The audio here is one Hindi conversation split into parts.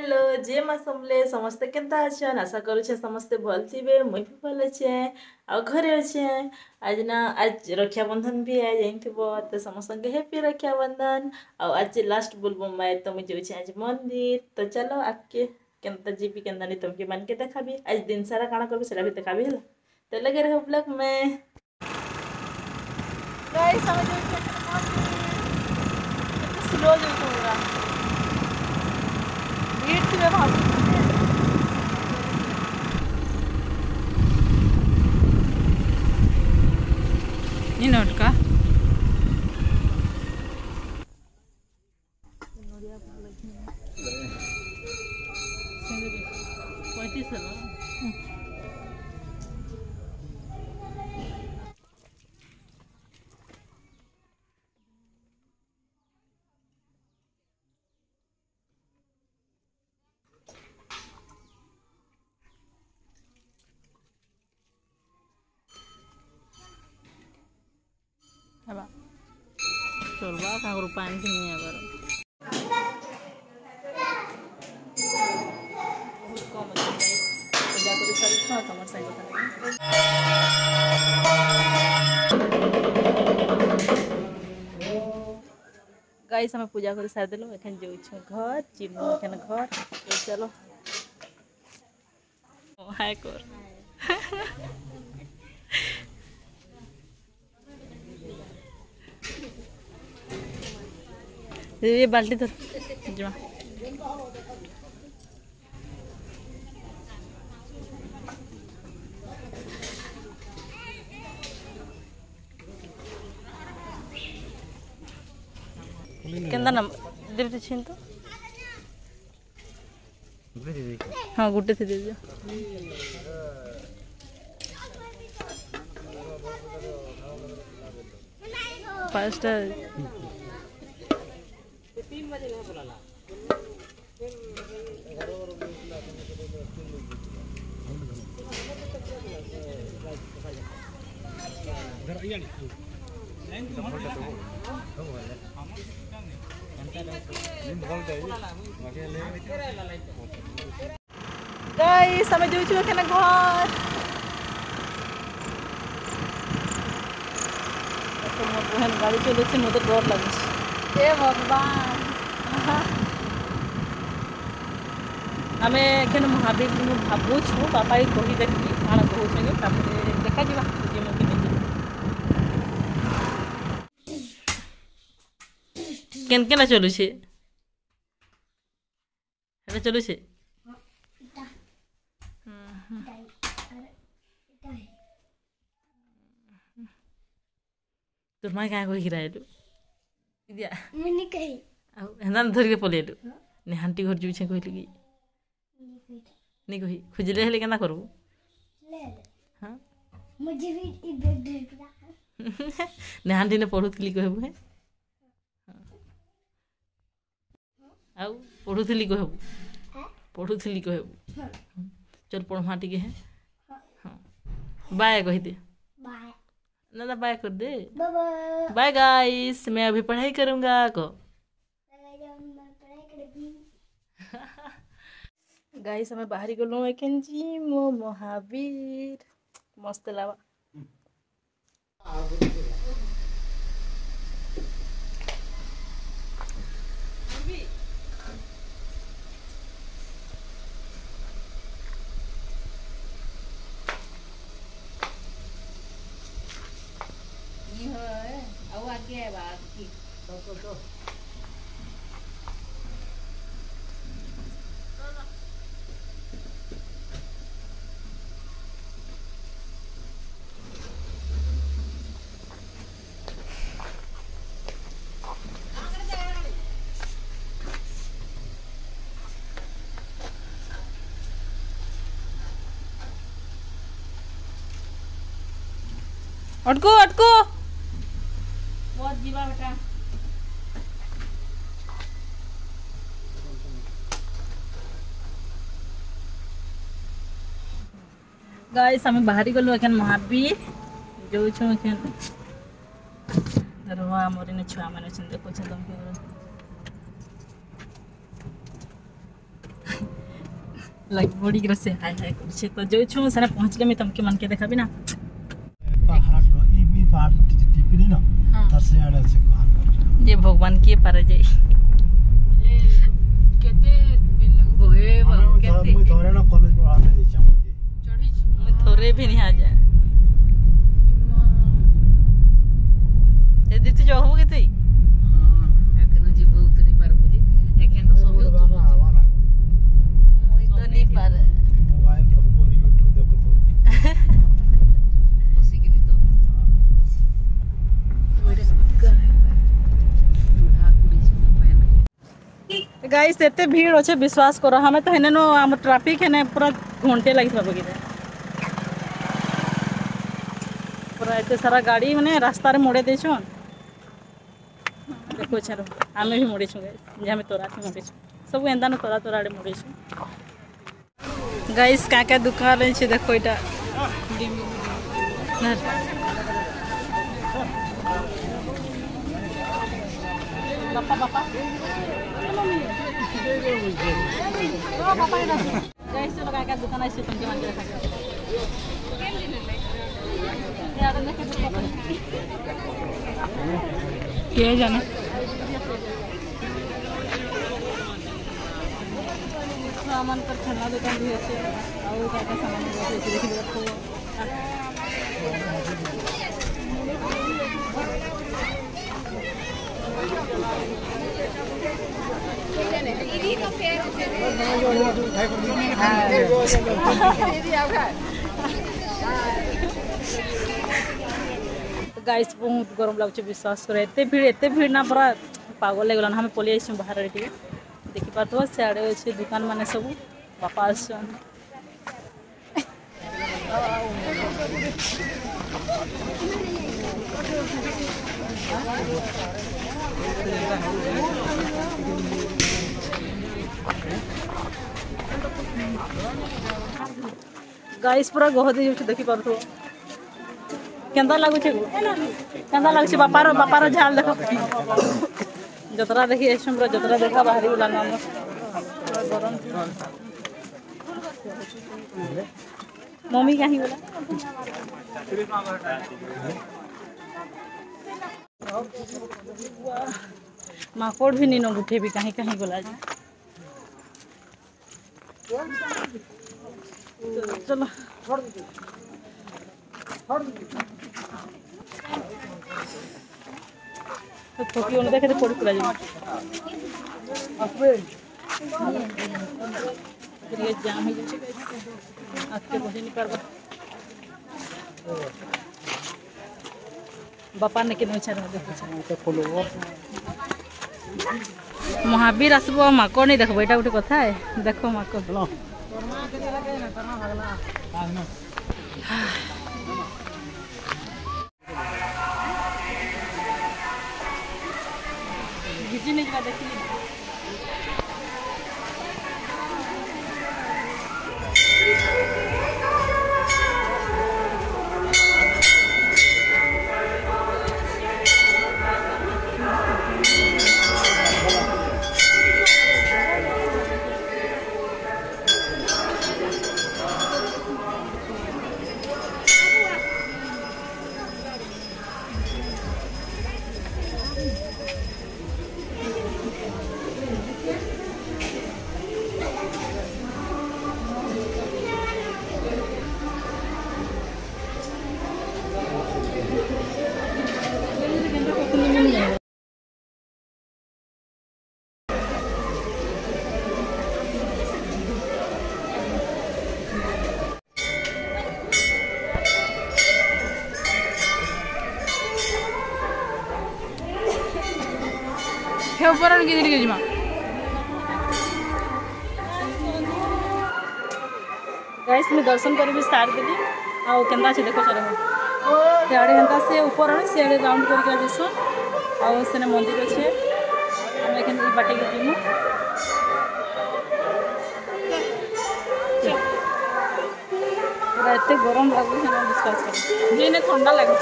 हेलो जे मा समले समस्ते केनता अछन आशा करू छे समस्ते भल थिबे मुई भी भल छे आ घरे छे। आज रक्षाबंधन भी है जाइथिबो तो समस्त के हैप्पी रक्षाबंधन। आ आज लास्ट बोलबो मैं तो मुझे छे आज मंदिर तो चलो आके केनता जीबी केनता नहीं तुमके मन के देखाबी आज दिन सारा काना करबी सेला भी देखाबी हला तो लगे रहो ब्लॉग में। गाइस समझ स्लो जो पूरा भीड़ थी मैं भाभी नोट का चलवा का पानी नहीं अगर गाइस हमें पूजा कर सार देलो एखन जो छ घर चिमो एखन घर तो चलो हाय कर ये बाल्टी तो जमा केंदा ना देवते छिन तो हाँ गुटे थे दे दियो पाँचटा गाइस समय जो छु केना घर तो मोर बहन गाड़ी चले छ मते डर लागे छ ए भगवान आमे केन महावीर मु भाबु छु पापा ही कहि देखि काना कहू छै तापर देखा जीवा जे मो के नहीं केन केना चलु छे हेले चलु छे तोर माय काय कहि रायलु दिया मने कहि आ हंदा धर के पलेलु ने हंटी घर जुइ छे कहिलु की नहीं कही खुजले हेले केना करबू ले हां मुझे भी इधर ढेकरा ने हंटी ने पढुतली कहबू है आ पढुतली कहबू पढुतली कहबू चल पढ़ माटी के है हां बाय कहि दे बाय ना बाय कर दे बाय बाय गाइस मैं अभी पढ़ाई करूंगा को गाइस हमें बाहरी गलो एखन जी मो महावीर मस्त लावा आगे बाकी तो अटको अटको बहुत जीवा बेटा गाइस हमें बाहरी गलो एखन महावीर जो छु एखन रवा मोरे ने छुआ माने छन देखो छ तुम के लग बड़ी गिर से हाय हाय कुछ तो जो छु सने पहुंच गए मैं तुमके मन के देखाबी ना पहाड़ रो ई पहाड़ टिपनी ना हाँ। तर से आड़े से घर ये भगवान के पार जाई केते बिल लगबो हे बाबू केते मुई थोरे ना कॉलेज पढ़ाने जाई छम चढ़ी मैं थोड़े भी नहीं आ जाए यदि तू जाओ के तई एखनो जीव उतरी पारबो जे एखन तो सब उतरू हवा ना मैं तो नहीं पार मोबाइल रखबो यूट्यूब देखो तो बसी गिरी तो ओरे बुढ़ा कुड़ी सब पैन गाइस एते भीड़ होचे विश्वास करो हमें तो हेने नो हम ट्रैफिक हेने पूरा घंटे लगी बाबू गिरे पूरा एते सारा गाड़ी माने रास्ता रे मोड़े देछो देखो छरो हमें भी मोड़े छु गाइस जे हमें तोरा के मोड़े छु सब एंदा न तोरा तोरा रे मोड़े छु गाइस का दुकान रे छे देखो इटा बापा बापा गाइस चलो का दुकान है तुमके मन के देखा के जाने सामान पर खेलना दुकान भी अच्छे और का सामान भी अच्छे देखि देखो गाइस बहुत गरम लागुचे विश्वास करे एते भीड़ ना पूरा पागल ले गलन हमें पली आइछ बाहर रे देखि पातो सियाड़े अच्छे दुकान माने सब बापा आछन गाइस पूरा गहदे जो देखि पारथो केंदा लागुचे केंदा लागुचे बापार झाल देखो जतरा देखि एसमरा जतरा देखा बाहरी वाला नाम गरम मम्मी कहीं बोला माकोड़ भी नीनो गुठे भी कहीं कहीं बोला चलो तो थोकी ओने देखे पड़ी पड़ा जाए ये जाम है आके बजे नहीं पारबा बापा ने केनो इच्छा देखो महावीर आसबो माको नहीं देखबो एटा गोटे कथा है देखो माको गिजी नहीं जा देखी ऊपर के दिल जिमा गाइस में दर्शन कर भी स्टार्ट देली आ केंदा छै देखो चले सियाड़े हंता से ऊपर है सियाड़े राउंड करके जैसो आ सेने मंदिर अच्छे हम एखन ई बाटे के जीमु पूरा एते गरम लागु है ना विश्वास कर जेने ठंडा लागु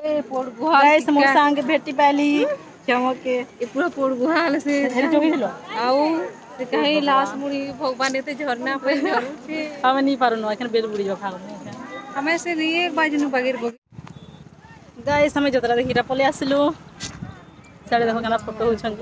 ए पोड़ गुहा गाइस मोर संग भेटी पाली चमके ए पूरा पोड़ गुहा से हेल जोगी दिलो आउ कहीं लाश मुड़ी भगवान एते झरना पे झरुचे हमें नहीं पारुनु एखन बेल बुड़ी जो खाग हमें से नहीं एक बाजू बगैर गाइस हमें जतरा देखिरा पले आसिलु साडे देखो गाना फोटो होछन